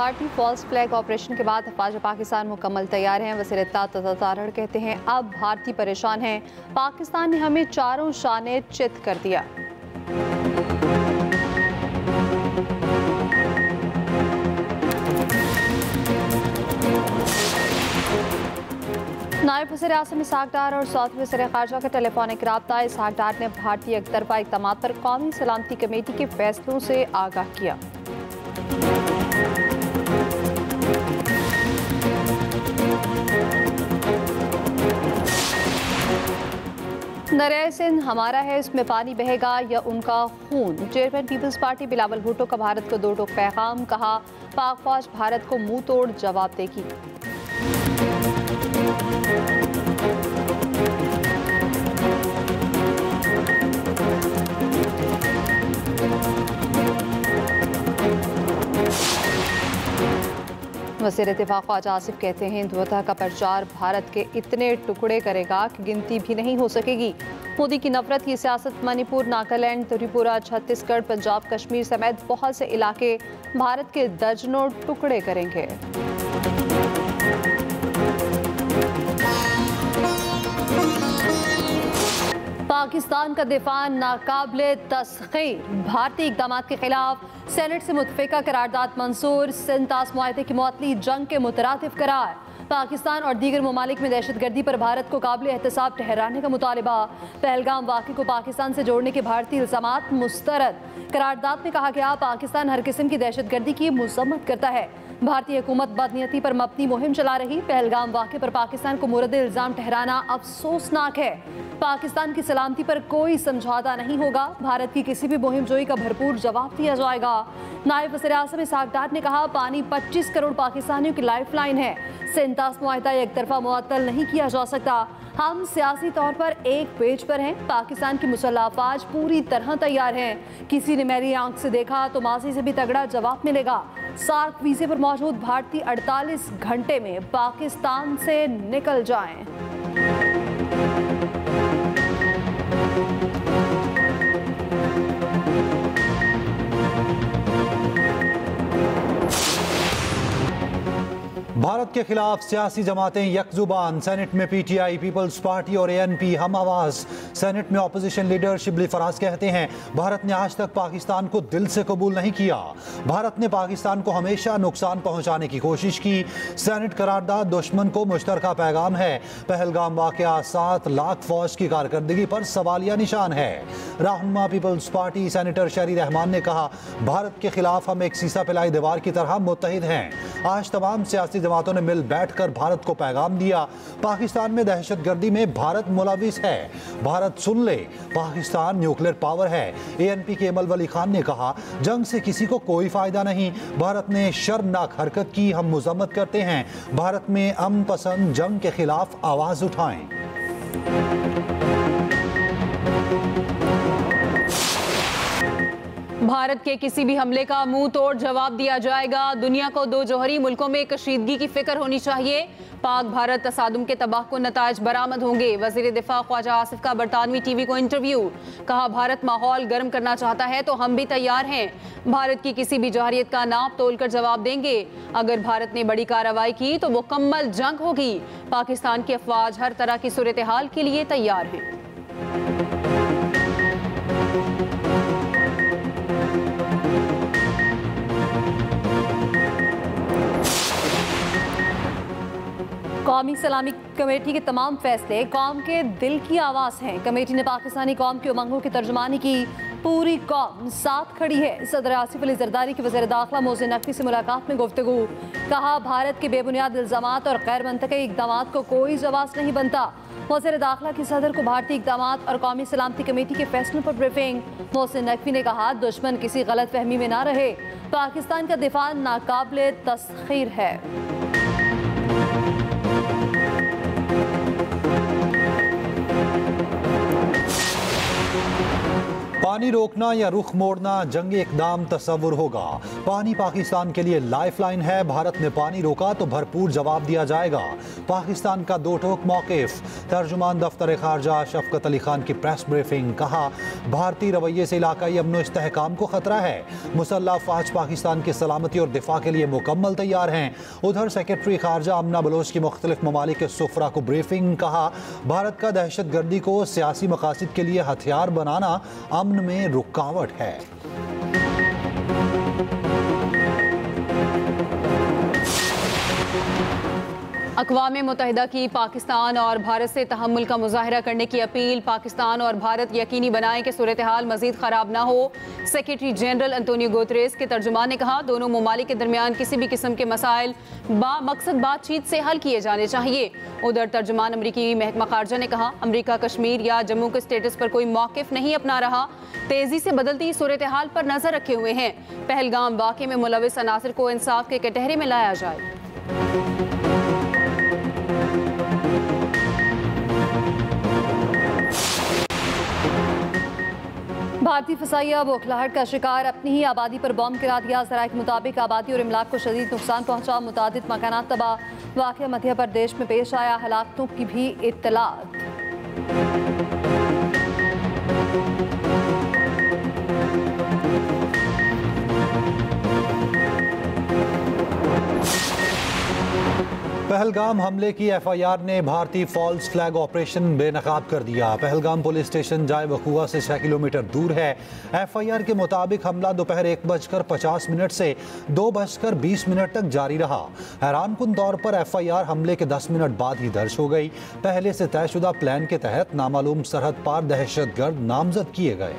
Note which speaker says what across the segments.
Speaker 1: Party false flag operation के बाद अफवाज पाकिस्तान मुकम्मल तैयार हैं। वज़ीर इत्तलात तारड़ कहते हैं अब भारतीय परेशान हैं, पाकिस्तान ने हमें चारों शाने चित कर दिया। नायब वज़ीर आज़म इसहाक डार और सऊदी वज़ीर ख़ारजा का टेलीफोनिक रब्ता। इसहाक डार ने भारतीय एकतरफा इक़दामात पर कौमी सलामती कमेटी के फैसलों से आगाह किया। दरियाए सिंध हमारा है, इसमें पानी बहेगा या उनका खून। Chairman people's party Bilawal Bhutto का भारत को दो टोक पैगाम। कहा पाक फौज भारत को मुंह तोड़ जवाब देगी। वज़ीर दिफ़ा ख्वाजा आसिफ कहते हैं हिंदुत्व का प्रचार भारत के इतने टुकड़े करेगा कि गिनती भी नहीं हो सकेगी। मोदी की नफरत की सियासत मणिपुर, नागालैंड, त्रिपुरा, छत्तीसगढ़, पंजाब, कश्मीर समेत बहुत से इलाके भारत के दर्जनों टुकड़े करेंगे। पाकिस्तान का दिफा नाकाबिले तस्खीर। भारतीय इक़दामात के खिलाफ सेनेट से मुतफ़िका करारदाद मंसूर। सिंतास मुआहदे की मुअत्तली जंग के मुतरादिफ करार। पाकिस्तान और दीगर ममालिक में दहशतगर्दी पर भारत को काबिल एहतसाब ठहराने का मुतालिबा। पहलगाम वाक़े को पाकिस्तान से जोड़ने के भारतीय इल्ज़ामात मुस्तरद। करारदाद में कहा गया पाकिस्तान हर किस्म की दहशतगर्दी की मज़म्मत करता है। भारतीय हुकूमत बदनीयती पर मबनी मुहिम चला रही। पहलगाम वाक़े पर पाकिस्तान को मुरद इल्ज़ाम ठहराना अफसोसनाक है। पाकिस्तान की सलामती पर कोई समझौता नहीं होगा। भारत की किसी भी मुहिम जोई का भरपूर जवाब दिया जाएगा। नायब वज़ीर आज़म इसहाक डार ने कहा पानी 25 करोड़ पाकिस्तानियों की लाइफ लाइन है। सिंतास मुआहदा एक तरफा मुअत्तल नहीं किया जा सकता। हम सियासी तौर पर एक पेज पर हैं। पाकिस्तान की मुसल्लह अफ़वाज पूरी तरह तैयार हैं। किसी ने मेरी आंख से देखा तो माजी से भी तगड़ा जवाब मिलेगा। सार्क वीज़े पर मौजूद भारतीय 48 घंटे में पाकिस्तान से निकल जाएं।
Speaker 2: भारत के खिलाफ सियासी जमातें यकजुबान। सेनेट में पीटीआई, पीपल्स पार्टी और एएनपी हम आवाज। सेनेट में अपोजिशन लीडर शिबली फराज कहते हैं भारत ने आज तक पाकिस्तान को दिल से कबूल नहीं किया। भारत ने पाकिस्तान को हमेशा नुकसान पहुंचाने की कोशिश की। सेनेट करारदाद दुश्मन को मुश्तरका पैगाम है। पहलगाम वाक़या 7 लाख फौज की कारकर्दगी पर सवालिया निशान है। रहनुमा पीपल्स पार्टी सेनेटर शहरी रहमान ने कहा भारत के खिलाफ हम एक सीसा पिलाई दीवार की तरह मुत्तहिद हैं। आज तमाम सियासी जमातों ने मिल बैठकर भारत को पैगाम दिया पाकिस्तान में दहशतगर्दी में भारत मुलविस है। भारत सुन ले, पाकिस्तान न्यूक्लियर पावर है। एएनपी के अमल वली खान ने कहा जंग से किसी को कोई फायदा नहीं। भारत ने शर्मनाक हरकत की, हम मजम्मत करते हैं। भारत में अमन पसंद जंग के खिलाफ आवाज उठाएं।
Speaker 3: भारत के किसी भी हमले का मुंह तोड़ जवाब दिया जाएगा। दुनिया को दो जौहरी मुल्कों में कशीदगी की फिक्र होनी चाहिए। पाक भारत तसादुम के तबाहकुन नताइज बरामद होंगे। वज़ीर दिफा ख्वाजा आसिफ का बरतानवी टीवी को इंटरव्यू। कहा भारत माहौल गर्म करना चाहता है तो हम भी तैयार हैं। भारत की किसी भी जौहरियत का नाप तोल कर जवाब देंगे। अगर भारत ने बड़ी कार्रवाई की तो मुकम्मल जंग होगी। पाकिस्तान की अफवाज हर तरह की सूरत हाल के लिए तैयार हैं। कौमी सलामी कमेटी के तमाम फैसले कौम के दिल की आवाज़ हैं। कमेटी ने पाकिस्तानी कौम की उमंगों की तर्जुमानी की। पूरी कौम साथ खड़ी है। सदर आसिफ अली जरदारी की वज़ीर दाखिला मोहसिन नकवी से मुलाकात में गुफ्तगू। कहा भारत के बेबुनियाद इल्ज़ामात और गैर मंतकी इक़दामात को कोई जवाब नहीं बनता। वज़ीर दाखिला की सदर को भारतीय इक़दामात और कौमी सलामती कमेटी के फैसलों पर ब्रीफिंग। मोहसिन नकवी ने कहा दुश्मन किसी गलत फहमी में ना रहे। पाकिस्तान का दिफा नाकाबिले तस्खीर है।
Speaker 2: पानी रोकना या रुख मोड़ना जंगी इकदाम तस्वुर होगा। पानी पाकिस्तान के लिए लाइफलाइन है। भारत ने पानी रोका तो भरपूर जवाब दिया जाएगा। पाकिस्तान का दो टोक मौक़िफ़। तर्जुमान दफ्तर खारजा शफकत अली खान की प्रेस ब्रीफिंग। कहा, भारतीय रवैये से इलाकाई अमन व इस्तेहकाम को खतरा है। मुसल्लह फ़ौज पाकिस्तान की सलामती और दिफा के लिए मुकम्मल तैयार हैं। उधर सेक्रेटरी खारजा अमना बलोच की मुख्तलिफ ममालिक के सुफरा को ब्रीफिंग। कहा, भारत का दहशत गर्दी को सियासी मकासद के लिए हथियार बनाना अमन में रुकावट है।
Speaker 4: अक़वाम मुत्तहिदा की पाकिस्तान और भारत से तहम्मुल का मुजाहरा करने की अपील। पाकिस्तान और भारत यकीनी बनाएं कि सूरत हाल मज़ीद ख़राब ना हो। सेक्रेटरी जनरल अंतोनियो गुतरेस के तर्जुमान ने कहा, दोनों ममालिक के दरमियान किसी भी किस्म के मसाइल मकसद बातचीत से हल किए जाने चाहिए। उधर तर्जुमान अमरीकी महकमा खारजा ने कहा, अमरीका कश्मीर या जम्मू के स्टेटस पर कोई मौक़िफ़ नहीं अपना रहा, तेज़ी से बदलती सूरत हाल पर नज़र रखे हुए हैं। पहलगाम वाक़े में मुलविस अनासर को इंसाफ के कटहरे में लाया जाए।
Speaker 1: भारतीय फ़साइया बौखलाहट का शिकार, अपनी ही आबादी पर बॉम्ब गिरा दिया। ज़राए के मुताबिक आबादी और इमलाक को शदीद नुकसान पहुंचा। मुतादिद मकानात तबाह। वाक़या मध्य प्रदेश में पेश आया। हलाकतों की भी इत्तलात।
Speaker 2: पहलगाम हमले की FIR ने भारतीय फॉल्स फ्लैग ऑपरेशन बेनकाब कर दिया। पहलगाम पुलिस स्टेशन जाए वक़ुआ से 6 किलोमीटर दूर है। FIR के मुताबिक हमला दोपहर 1:50 से 2:20 तक जारी रहा। हैरानकुन तौर पर FIR हमले के 10 मिनट बाद ही दर्ज हो गई। पहले से तयशुदा प्लान के तहत नामालूम सरहद पार दहशतगर्द नामजद किए गए।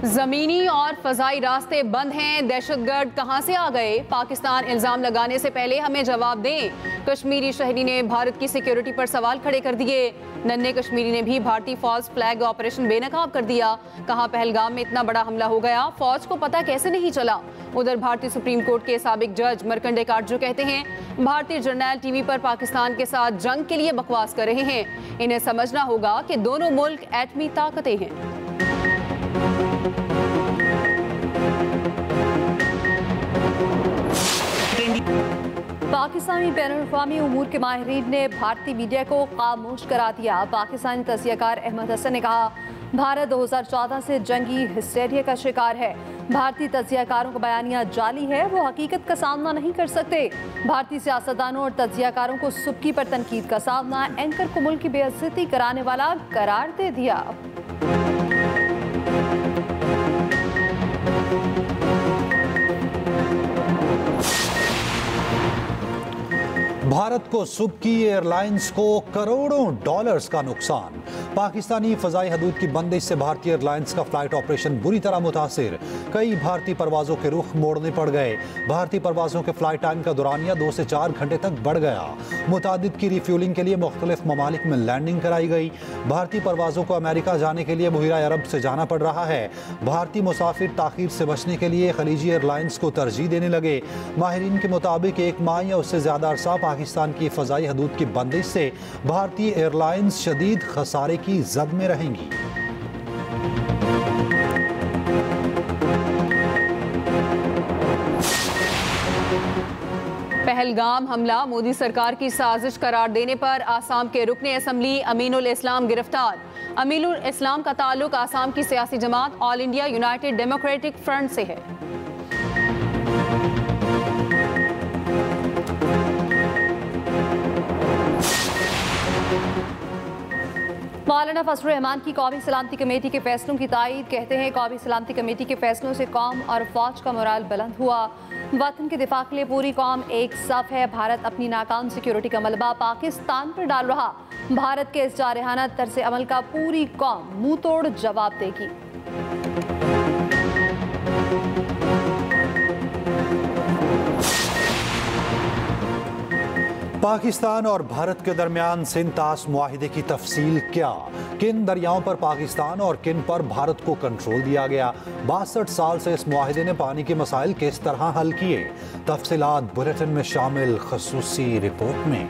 Speaker 4: जमीनी और फजाई रास्ते बंद हैं, दहशतगर्द कहां से आ गए? पाकिस्तान इल्जाम लगाने से पहले हमें जवाब दें। कश्मीरी शहरी ने भारत की सिक्योरिटी पर सवाल खड़े कर दिए। नन्हे कश्मीरी ने भी भारतीय फौज फ्लैग ऑपरेशन बेनकाब कर दिया। कहा, पहलगाम में इतना बड़ा हमला हो गया, फौज को पता कैसे नहीं चला? उधर भारतीय सुप्रीम कोर्ट के साबिक जज मरकंडे काटजू कहते हैं, भारतीय जर्नैल टीवी पर पाकिस्तान के साथ जंग के लिए बकवास कर रहे हैं। इन्हें समझना होगा कि दोनों मुल्क एटमी ताकतें हैं।
Speaker 1: पाकिस्तानी बैनुल-अक़वामी उमूर के माहिरीन ने भारतीय मीडिया को खामोश करा दिया। पाकिस्तानी तज़कियाकार अहमद हसन ने कहा, भारत 2014 से जंगी हिस्टेरिया का शिकार है। भारतीय तज़कियाकारों का बयानिया जाली है, वो हकीकत का सामना नहीं कर सकते। भारतीय सियासतदानों और तज़कियाकारों को सुबकी पर तनकीद का सामना। एंकर को मुल्क की बेइज्जती कराने वाला करार दे दिया।
Speaker 2: भारत को सुबकी एयरलाइंस को करोड़ों डॉलर्स का नुकसान। पाकिस्तानी फ़ज़ाई हदूद की बंदिश से भारतीय एयरलाइंस का फ्लाइट ऑपरेशन बुरी तरह मुतासिर। कई भारतीय परवाज़ों के रुख मोड़ने पड़ गए। भारतीय परवाज़ों के फ्लाइट टाइम का दौरानिया 2 से 4 घंटे तक बढ़ गया। मुतादिद की रिफ्यूलिंग के लिए मुख्तलिफ ममालिक में लैंडिंग कराई गई। भारतीय परवाज़ों को अमेरिका जाने के लिए बहिरा अरब से जाना पड़ रहा है। भारतीय मुसाफिर ताख़ीर से बचने के लिए खलीजी एयरलाइंस को तरजीह देने लगे। माहिरीन के मुताबिक 1 माह या उससे ज़्यादा अरसा पाकिस्तान की फ़ज़ाई हदूद की बंदिश से भारतीय एयरलाइंस शदीद खसारे की जद में रहेंगी।
Speaker 4: पहलगाम हमला मोदी सरकार की साजिश करार देने पर आसाम के रुकने असम्बली अमीनुल इस्लाम गिरफ्तार। अमीनुल इस्लाम का ताल्लुक आसाम की सियासी जमात All India United Democratic Front से है।
Speaker 1: मौलाना फजलुर रहमान की कौमी सलामती कमेटी के फैसलों की तायीद। कहते हैं, कौमी सलामती कमेटी के फैसलों से कौम और फौज का मोराल बुलंद हुआ। वतन के दिफा के लिए पूरी कौम एक सफ है। भारत अपनी नाकाम सिक्योरिटी का मलबा पाकिस्तान पर डाल रहा। भारत के इस जारहाना तर्स अमल का पूरी कौम मुंह तोड़ जवाब देगी।
Speaker 2: पाकिस्तान और भारत के दरमियान सिंतास मुआहिदे की तफसील क्या? किन दरियाओं पर पाकिस्तान और किन पर भारत को कंट्रोल दिया गया? 62 साल से इस मुआहिदे ने पानी के मसाइल किस तरह हल किए? तफसीलात बुलेटिन में शामिल खसूसी रिपोर्ट में।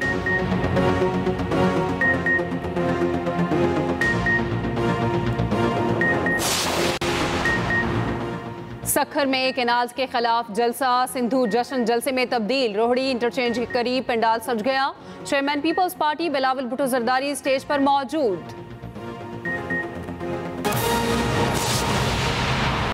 Speaker 4: सखर में कैनाल्स के खिलाफ जलसा, सिंधु जश्न जलसे में तब्दील। रोहड़ी इंटरचेंज के करीब पंडाल सज गया। Chairman people's party Bilawal Bhutto Zardari stage पर मौजूद।